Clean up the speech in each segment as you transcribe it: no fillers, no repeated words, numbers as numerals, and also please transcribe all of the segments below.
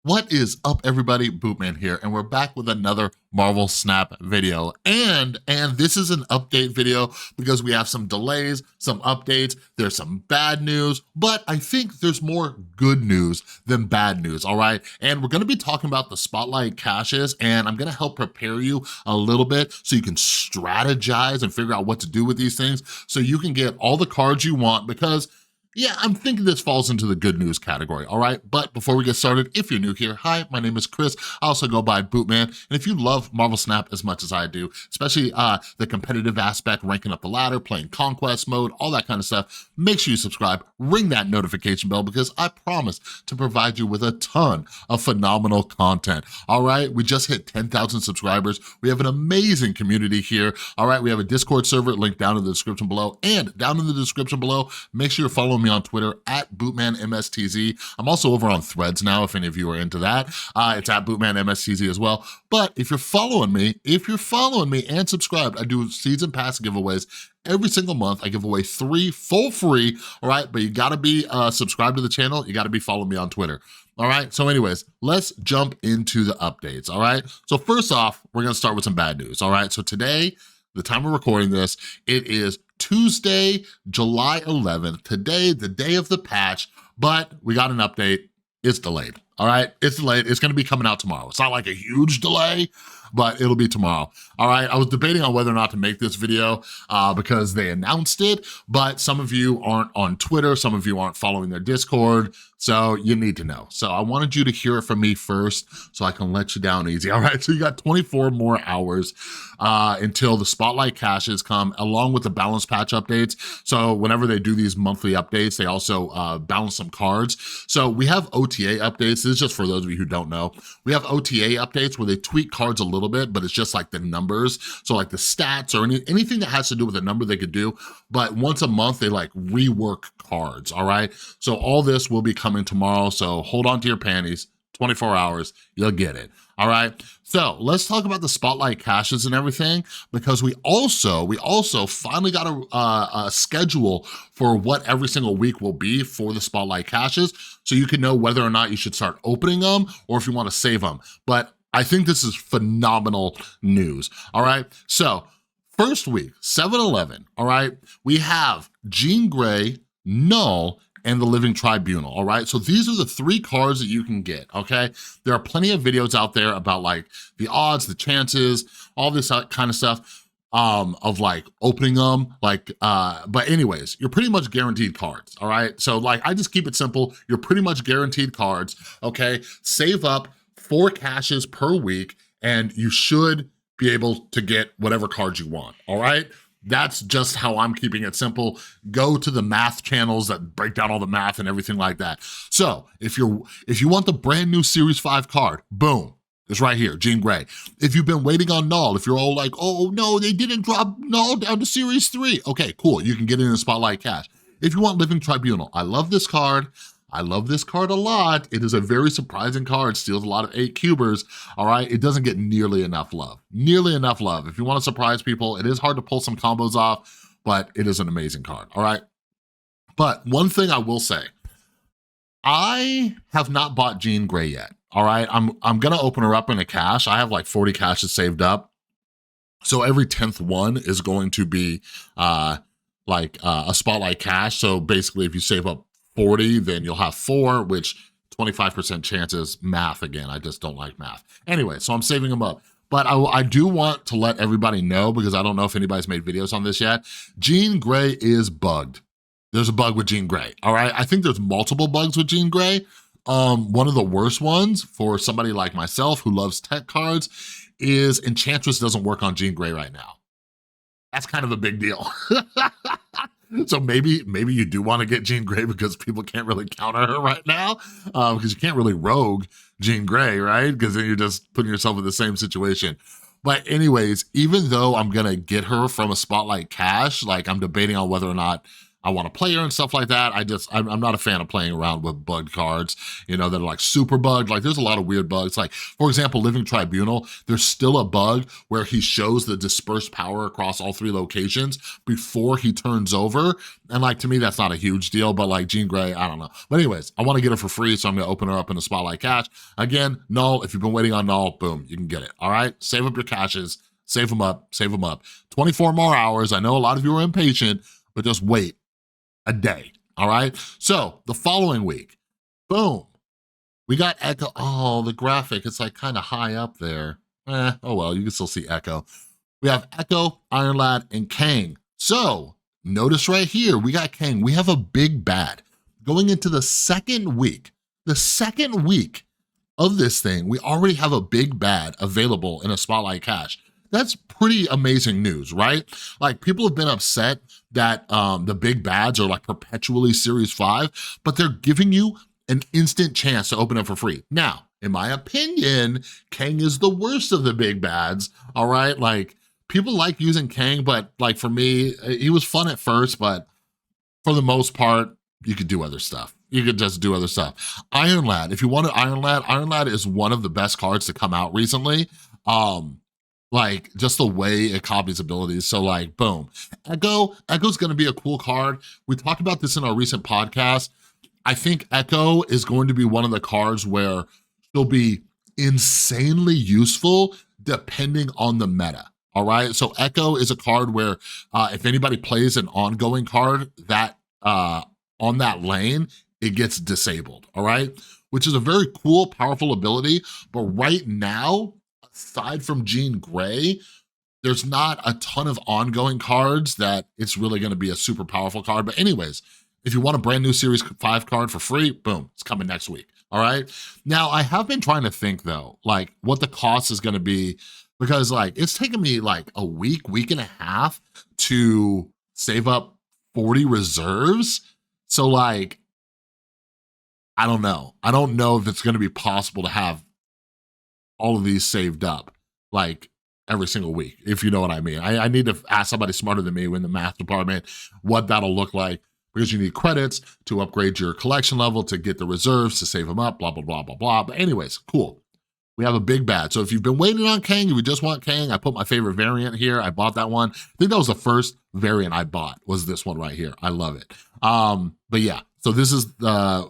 What is up, everybody? Bootman here, and we're back with another Marvel Snap video. And this is an update video because we have some delays, some updates, there's some bad news, but I think there's more good news than bad news, all right? And we're gonna be talking about the Spotlight caches, and I'm gonna help prepare you a little bit so you can strategize and figure out what to do with these things so you can get all the cards you want, because yeah, I'm thinking this falls into the good news category, all right? But before we get started, if you're new here, hi, my name is Chris. I also go by Bootman. And if you love Marvel Snap as much as I do, especially the competitive aspect, ranking up the ladder, playing Conquest mode, all that kind of stuff, make sure you subscribe, ring that notification bell, because I promise to provide you with a ton of phenomenal content, all right? We just hit 10,000 subscribers. We have an amazing community here, all right? We have a Discord server linked down in the description below, and down in the description below, make sure you're following me on Twitter at BootmanMSTZ. I'm also over on Threads now, if any of you are into that. It's at BootmanMSTZ as well. But if you're following me and subscribed, I do season pass giveaways every single month. I give away 3 full free, all right? But you gotta be subscribed to the channel. You gotta be following me on Twitter. All right, so anyways, let's jump into the updates, all right? So first off, we're gonna start with some bad news, all right? So today, the time we're recording this, it is Tuesday, July 11th. Today, the day of the patch, but we got an update. It's delayed, all right? It's delayed. It's gonna be coming out tomorrow. It's not like a huge delay, but it'll be tomorrow, all right? I was debating on whether or not to make this video because they announced it, but some of you aren't on Twitter, some of you aren't following their Discord, so you need to know. So I wanted you to hear it from me first so I can let you down easy, all right? So you got 24 more hours until the Spotlight caches come, along with the balance patch updates. So whenever they do these monthly updates, they also balance some cards. So we have OTA updates. This is just for those of you who don't know. We have OTA updates where they tweak cards a little bit, but it's just like the numbers. So like the stats or anything that has to do with a number they could do. But once a month, they like rework cards, all right? So all this will be coming tomorrow. So hold on to your panties. 24 hours, you'll get it, all right? So let's talk about the Spotlight caches and everything, because we also finally got a schedule for what every single week will be for the Spotlight caches, so you can know whether or not you should start opening them or if you wanna save them. But I think this is phenomenal news, all right? So first week, 7-11, all right? We have Jean Grey, Null, and the Living Tribunal, all right? So these are the 3 cards that you can get, okay? There are plenty of videos out there about like the odds, the chances, all this kind of stuff of like opening them, like, but anyways, you're pretty much guaranteed cards, all right? So like, I just keep it simple. You're pretty much guaranteed cards, okay? Save up 4 caches per week, and you should be able to get whatever cards you want, all right? That's just how I'm keeping it simple. Go to the math channels that break down all the math and everything like that. So if you want the brand new Series 5 card, boom, it's right here, Jean Grey. If you've been waiting on Null, if you're all like, oh no, they didn't drop Null down to Series 3, okay, cool, you can get it in a Spotlight cache. If you want Living Tribunal, I love this card. I love this card a lot. It is a very surprising card, steals a lot of 8 cubers, all right? It doesn't get nearly enough love, nearly enough love. If you wanna surprise people, it is hard to pull some combos off, but it is an amazing card, all right? But one thing I will say, I have not bought Jean Grey yet, all right? I'm gonna open her up in a cache. I have like 40 caches saved up. So every 10th one is going to be a Spotlight cache. So basically if you save up 40, then you'll have 4, which 25% chances, math again, I just don't like math. Anyway, so I'm saving them up. But I do want to let everybody know, because I don't know if anybody's made videos on this yet, Jean Grey is bugged. There's a bug with Jean Grey, all right? I think there's multiple bugs with Jean Grey. One of the worst ones for somebody like myself who loves tech cards is Enchantress doesn't work on Jean Grey right now. That's kind of a big deal. So maybe you do want to get Jean Grey because people can't really counter her right now, because you can't really rogue Jean Grey, right? Because then you're just putting yourself in the same situation. But anyways, even though I'm gonna get her from a Spotlight cache, like I'm debating on whether or not I want a player and stuff like that. I'm not a fan of playing around with bugged cards, you know, that are like super bugged. Like there's a lot of weird bugs. Like for example, Living Tribunal, there's still a bug where he shows the dispersed power across all 3 locations before he turns over. And like, to me, that's not a huge deal, but like Jean Grey, I don't know. But anyways, I want to get her for free, so I'm gonna open her up in the Spotlight Cash. Again, Null, if you've been waiting on Null, boom, you can get it, all right? Save up your caches, save them up, save them up. 24 more hours. I know a lot of you are impatient, but just wait a day, all right? So the following week, boom, we got Echo. Oh, the graphic, it's like kind of high up there. Oh well, you can still see Echo. We have Echo, Iron Lad, and Kang. So notice right here, we got Kang. We have a big bad. Going into the second week of this thing, we already have a big bad available in a Spotlight Cash. That's pretty amazing news, right? Like people have been upset that the big bads are like perpetually Series 5, but they're giving you an instant chance to open it for free. Now, in my opinion, Kang is the worst of the big bads, all right? Like people like using Kang, but like for me, he was fun at first, but for the most part, you could do other stuff. You could just do other stuff. Iron Lad, if you wanted Iron Lad is one of the best cards to come out recently. Like just the way it copies abilities. So like, boom. Echo's gonna be a cool card. We talked about this in our recent podcast. I think Echo is going to be one of the cards where she'll be insanely useful depending on the meta. All right, so Echo is a card where if anybody plays an ongoing card that on that lane, it gets disabled, all right? Which is a very cool, powerful ability, but right now, aside from Jean Grey, there's not a ton of ongoing cards that it's really gonna be a super powerful card. But anyways, if you want a brand new Series 5 card for free, boom, it's coming next week, all right? Now, I have been trying to think though, like what the cost is gonna be, because like it's taken me like a week and a half to save up 40 reserves. So like, I don't know. I don't know if it's gonna be possible to have all of these saved up like every single week, if you know what I mean. I need to ask somebody smarter than me in the math department what that'll look like, because you need credits to upgrade your collection level, to get the reserves, to save them up, blah, blah, blah, blah, blah. But anyways, cool. We have a big bad. So if you've been waiting on Kang, if you just want Kang, I put my favorite variant here. I bought that one. I think that was the first variant I bought, was this one right here. I love it. But yeah, so this is the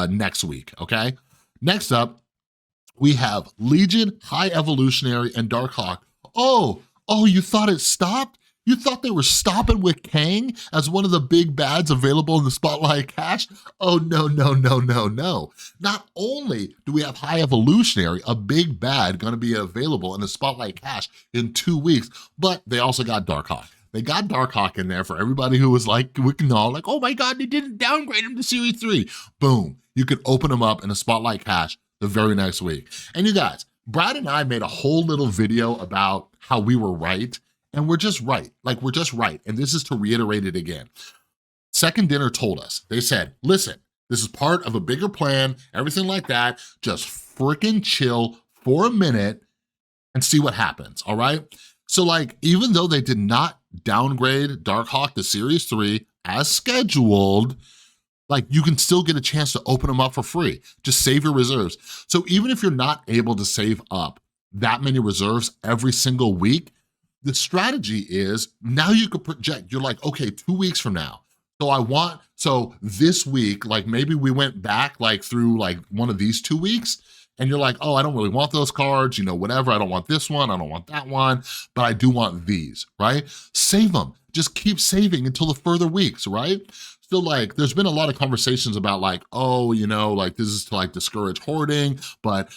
next week, okay? Next up, we have Legion, High Evolutionary, and Darkhawk. Oh, you thought it stopped? You thought they were stopping with Kang as one of the big bads available in the Spotlight Cash? Oh, no, no, no, no, no. Not only do we have High Evolutionary, a big bad gonna be available in the Spotlight Cash in 2 weeks, but they also got Darkhawk. They got Darkhawk in there for everybody who was like, like, oh my God, they didn't downgrade him to Series 3. Boom, you could open him up in a Spotlight Cash the very next week. And you guys, Brad and I made a whole little video about how we were right, and we're just right. Like, we're just right. And this is to reiterate it again. Second Dinner told us, they said, listen, this is part of a bigger plan, everything like that. Just freaking chill for a minute and see what happens, all right? So like, even though they did not downgrade Darkhawk to Series 3 as scheduled, like you can still get a chance to open them up for free. Just save your reserves. So even if you're not able to save up that many reserves every single week, the strategy is now you could project. You're like, okay, 2 weeks from now. So this week, like maybe we went back like through like one of these 2 weeks, and you're like, oh, I don't really want those cards, you know, whatever. I don't want this one, I don't want that one, but I do want these, right? Save them. Just keep saving until the further weeks, right? So like, there's been a lot of conversations about like, oh, you know, like this is to like discourage hoarding, but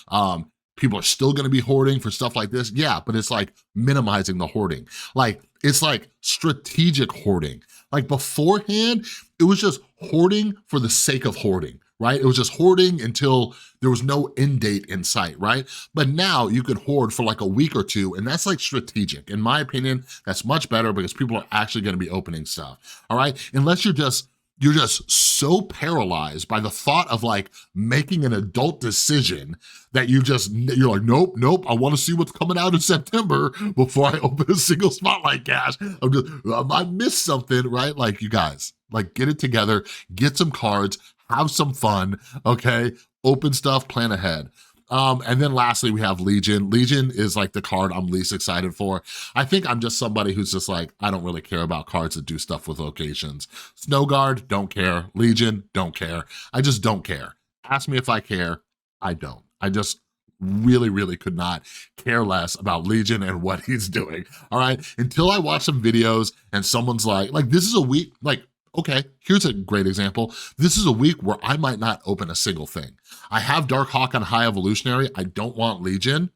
people are still gonna be hoarding for stuff like this. Yeah, but it's like minimizing the hoarding. Like, it's like strategic hoarding. Like beforehand, it was just hoarding for the sake of hoarding, right? It was just hoarding until there was no end date in sight, right? But now you could hoard for like a week or two, and that's like strategic. In my opinion, that's much better because people are actually gonna be opening stuff, all right? Unless you're just you're just so paralyzed by the thought of like making an adult decision that you're like, nope, I want to see what's coming out in September before I open a single Spotlight cache. I missed something, right? Like, you guys, like, get it together, get some cards, have some fun, okay? Open stuff, plan ahead. And then lastly, we have Legion. Legion is like the card I'm least excited for. I think I'm just somebody who's just like, I don't really care about cards that do stuff with locations. Snow Guard, don't care. Legion, don't care. I just don't care. Ask me if I care. I don't. I just really could not care less about Legion and what he's doing, all right? Until I watch some videos and someone's like, this is a week, like, okay, here's a great example. This is a week where I might not open a single thing. I have Dark Hawk on High Evolutionary. I don't want Legion.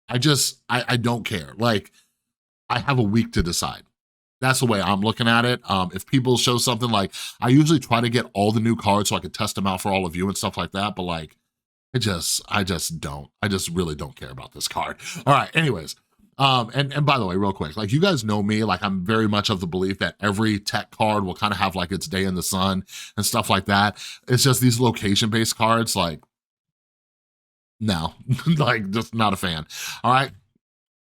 I don't care. Like, I have a week to decide. That's the way I'm looking at it. If people show something, like, I usually try to get all the new cards so I can test them out for all of you and stuff like that, but like, I just really don't care about this card. All right, anyways. And by the way, real quick, like, you guys know me, like, I'm very much of the belief that every tech card will kind of have like its day in the sun and stuff like that. It's just these location-based cards, like, no, like, just not a fan. All right.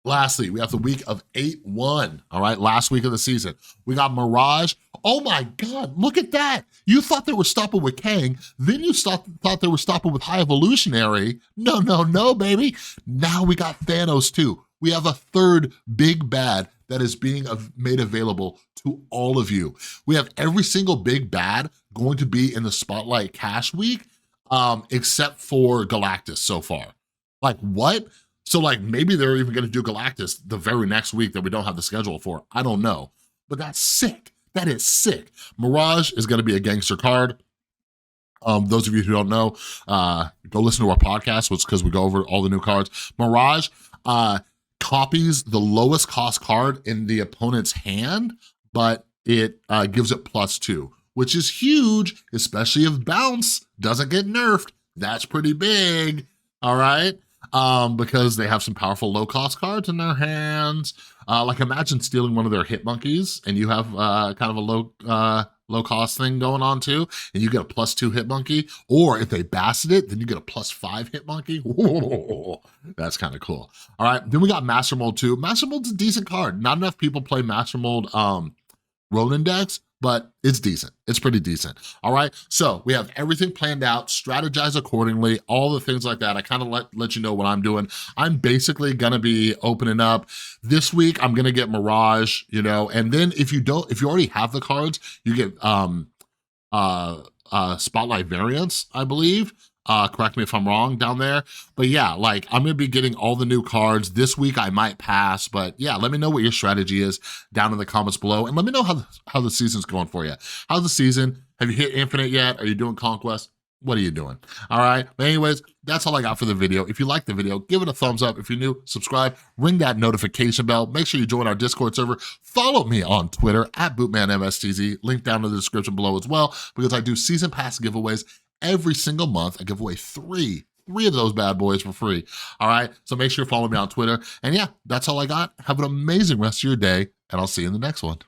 Lastly, we have the week of 8/1, all right? Last week of the season. We got Mirage. Oh my God, look at that. You thought they were stopping with Kang, then you thought they were stopping with High Evolutionary. No, baby. Now we got Thanos too. We have a third big bad that is being made available to all of you. We have every single big bad going to be in the Spotlight Cache week, except for Galactus so far. Like, what? So like, maybe they're even gonna do Galactus the very next week that we don't have the schedule for. I don't know, but that's sick. That is sick. Mirage is gonna be a gangster card. Those of you who don't know, go listen to our podcast, which because we go over all the new cards. Mirage copies the lowest cost card in the opponent's hand, but it gives it +2, which is huge, especially if Bounce doesn't get nerfed. That's pretty big, all right? Because they have some powerful low-cost cards in their hands. Like, imagine stealing one of their hit monkeys and you have kind of a low-cost thing going on too, and you get a +2 hit monkey. Or if they basset it, then you get a +5 hit monkey. Whoa, that's kind of cool. All right, then we got Master Mold 2. Master Mold's a decent card. Not enough people play Master Mold Ronin decks, but it's decent. It's pretty decent. All right, so we have everything planned out, strategize accordingly, all the things like that. I kind of let you know what I'm doing. I'm basically gonna be opening up this week. I'm gonna get Mirage, you know, and then if you already have the cards, you get Spotlight variants, I believe. Correct me if I'm wrong down there. But yeah, like, I'm gonna be getting all the new cards. This week I might pass, but yeah, let me know what your strategy is down in the comments below. And let me know how the season's going for you. How's the season? Have you hit Infinite yet? Are you doing Conquest? What are you doing? All right, but anyways, that's all I got for the video. If you like the video, give it a thumbs up. If you're new, subscribe, ring that notification bell. Make sure you join our Discord server. Follow me on Twitter @BootmanMSTZ, link down in the description below as well, because I do season pass giveaways every single month. I give away three of those bad boys for free. All right, so make sure you follow me on Twitter. And yeah, that's all I got. Have an amazing rest of your day, and I'll see you in the next one.